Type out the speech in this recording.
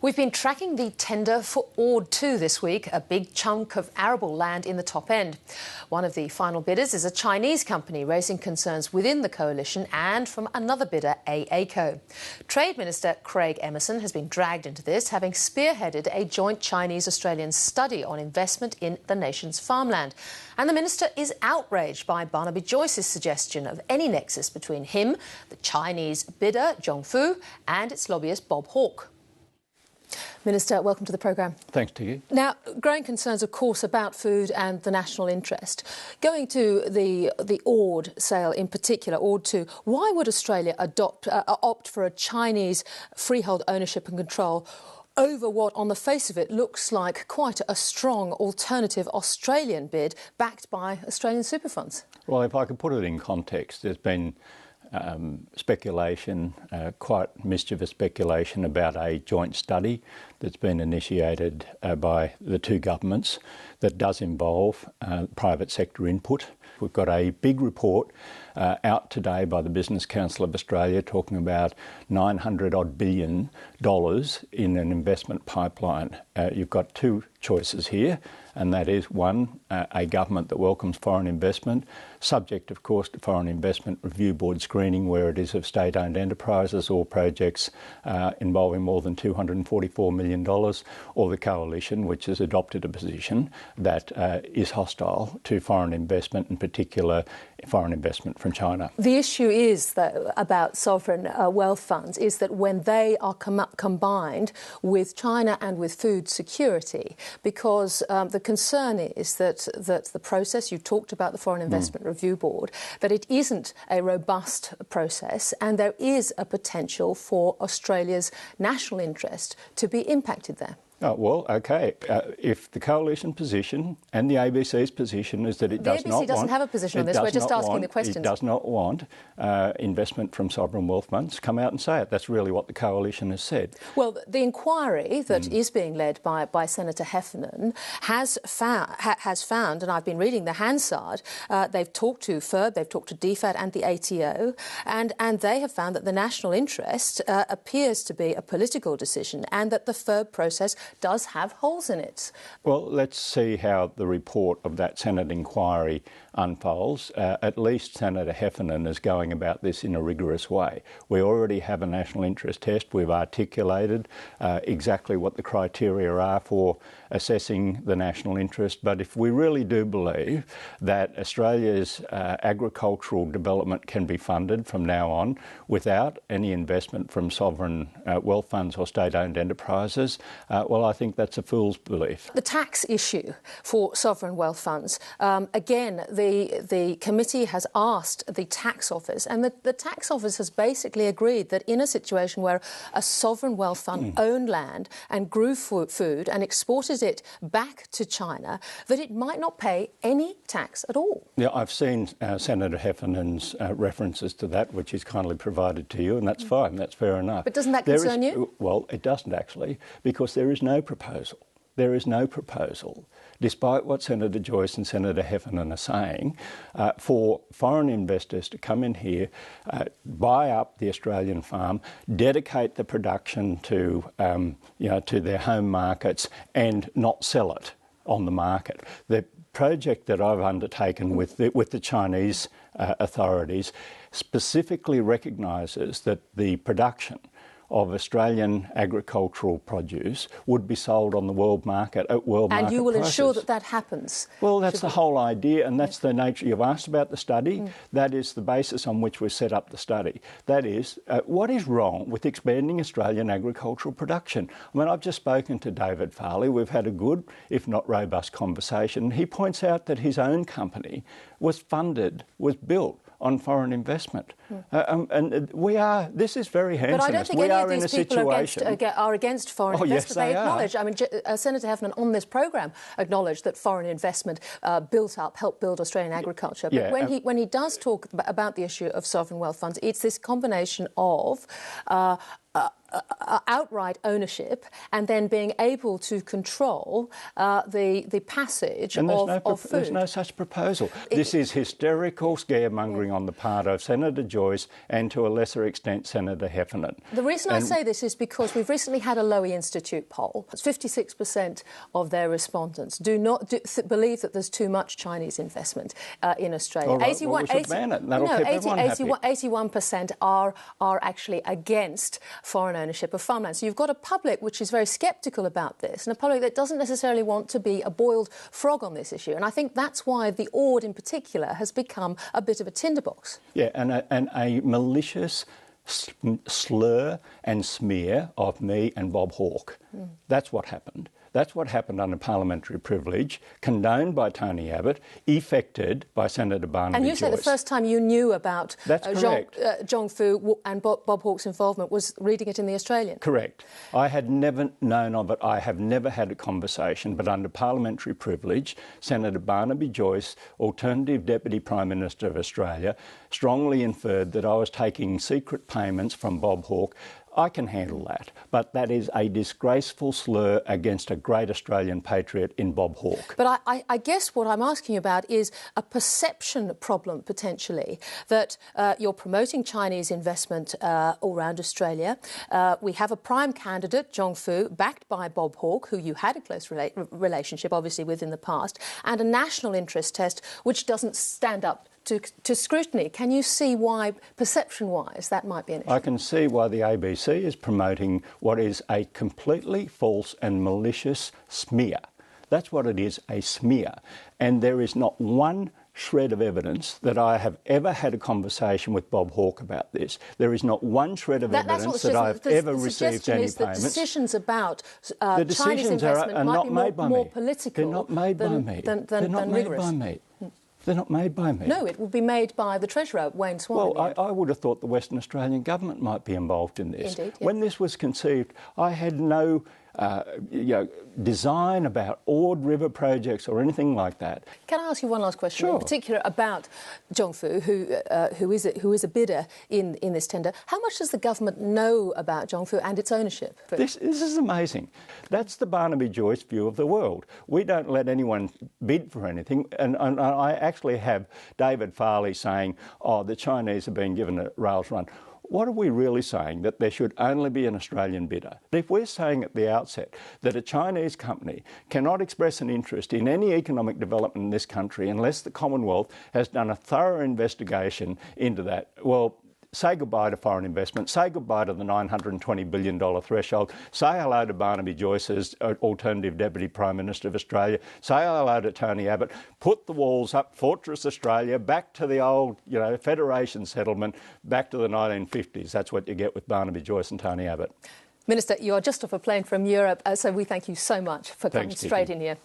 We've been tracking the tender for Ord 2 this week, a big chunk of arable land in the top end. One of the final bidders is a Chinese company, raising concerns within the coalition and from another bidder, AACO. Trade Minister Craig Emerson has been dragged into this, having spearheaded a joint Chinese-Australian study on investment in the nation's farmland. And the minister is outraged by Barnaby Joyce's suggestion of any nexus between him, the Chinese bidder, Zhongfu, and its lobbyist, Bob Hawke. Minister, welcome to the programme. Thanks to you. Now, growing concerns, of course, about food and the national interest. Going to the Ord sale in particular, Ord 2, why would Australia opt for a Chinese freehold ownership and control over what, on the face of it, looks like quite a strong alternative Australian bid backed by Australian super funds? Well, if I could put it in context, there's been speculation, quite mischievous speculation about a joint study that's been initiated by the two governments that does involve private sector input. We've got a big report out today by the Business Council of Australia talking about $900 billion in an investment pipeline. You've got two choices here, and that is one, a government that welcomes foreign investment, subject of course to Foreign Investment Review Board screening where it is of state-owned enterprises or projects involving more than $244 million, or the coalition which has adopted a position that is hostile to foreign investment, in particular foreign investment from China. The issue is that about sovereign wealth funds is that when they are combined with China and with food security, because the concern is that the process, you talked about the Foreign Investment Review Board, that it isn't a robust process and there is a potential for Australia's national interest to be impacted there. Oh, well, OK. If the coalition position and the ABC's position is that it does not want... The ABC doesn't have a position on this. We're just asking the questions. It does not want investment from sovereign wealth funds. Come out and say it. That's really what the coalition has said. Well, the inquiry that is being led by Senator Heffernan has found, and I've been reading the Hansard, they've talked to FIRB, they've talked to DFAT and the ATO, and they have found that the national interest appears to be a political decision and that the FIRB process does have holes in it. Well, let's see how the report of that Senate inquiry unfolds. At least Senator Heffernan is going about this in a rigorous way. We already have a national interest test. We've articulated exactly what the criteria are for assessing the national interest. But if we really do believe that Australia's agricultural development can be funded from now on without any investment from sovereign wealth funds or state-owned enterprises, well, I think that's a fool's belief. The tax issue for sovereign wealth funds, again, the committee has asked the tax office, and the tax office has basically agreed that in a situation where a sovereign wealth fund owned land and grew food and exported it back to China, that it might not pay any tax at all. Yeah, I've seen Senator Heffernan's references to that, which is kindly provided to you, and that's fine, that's fair enough. But doesn't that concern you? Well, it doesn't actually, because there is no proposal. There is no proposal, despite what Senator Joyce and Senator Heffernan are saying, for foreign investors to come in here, buy up the Australian farm, dedicate the production to, to their home markets and not sell it on the market. The project that I've undertaken with the Chinese authorities specifically recognises that the production of Australian agricultural produce would be sold on the world market at world market prices. And you will ensure that that happens? Well, that's the whole idea, and that's the nature. You've asked about the study. That is the basis on which we've set up the study. That is, what is wrong with expanding Australian agricultural production? I mean, I've just spoken to David Farley. We've had a good, if not robust, conversation. He points out that his own company was built on foreign investment. And this is very handsome. But I don't think any of these people are against foreign investment. Yes, they acknowledge, I mean, Senator Heffernan on this programme acknowledged that foreign investment helped build Australian agriculture. But when he does talk about the issue of sovereign wealth funds, it's this combination of outright ownership and then being able to control the passage of food. There's no such proposal. This is hysterical scaremongering on the part of Senator Joyce and, to a lesser extent, Senator Heffernan. The reason I say this is because we've recently had a Lowy Institute poll. 56% of their respondents do not believe that there's too much Chinese investment in Australia. All right, well, we should ban it. That'll keep everyone happy. 81% are actually against foreign ownership of farmland. So you've got a public which is very sceptical about this, and a public that doesn't necessarily want to be a boiled frog on this issue. And I think that's why the Ord in particular has become a bit of a tinderbox. Yeah, and a malicious slur and smear of me and Bob Hawke. That's what happened. That's what happened under parliamentary privilege, condoned by Tony Abbott, effected by Senator Barnaby Joyce. And you say the first time you knew about Zhong Fu and Bob Hawke's involvement was reading it in The Australian? Correct. I had never known of it. I have never had a conversation, but under parliamentary privilege, Senator Barnaby Joyce, alternative Deputy Prime Minister of Australia, strongly inferred that I was taking secret payments from Bob Hawke. I can handle that, but that is a disgraceful slur against a great Australian patriot in Bob Hawke. But I guess what I'm asking you about is a perception problem, potentially, that you're promoting Chinese investment all around Australia. We have a prime candidate, Zhong Fu, backed by Bob Hawke, who you had a close relationship, obviously, with in the past, and a national interest test which doesn't stand up to scrutiny. Can you see why, perception-wise, that might be an issue? I can see why the ABC is promoting what is a completely false and malicious smear. That's what it is, a smear. And there is not one shred of evidence that I have ever had a conversation with Bob Hawke about this. There is not one shred of evidence that I've ever received any payments. The decisions about Chinese investment might be more political. They're not made by me. They're not made by me. They're not made by me. No, it will be made by the Treasurer, Wayne Swan. Well, I would have thought the Western Australian government might be involved in this. Indeed, yes. When this was conceived, I had no design about Ord River projects or anything like that. Can I ask you one last question, Sure. in particular about Zhong Fu, who is a bidder in this tender? How much does the government know about Zhong Fu and its ownership? This is amazing. That's the Barnaby Joyce view of the world. We don't let anyone bid for anything. And I actually have David Farley saying, oh, the Chinese have been given a rails run. What are we really saying? That there should only be an Australian bidder? If we're saying at the outset that a Chinese company cannot express an interest in any economic development in this country unless the Commonwealth has done a thorough investigation into that, well, say goodbye to foreign investment, say goodbye to the $920 billion threshold, say hello to Barnaby Joyce as alternative Deputy Prime Minister of Australia, say hello to Tony Abbott, put the walls up, Fortress Australia, back to the old, Federation settlement, back to the 1950s. That's what you get with Barnaby Joyce and Tony Abbott. Minister, you are just off a plane from Europe, so we thank you so much for coming straight in here.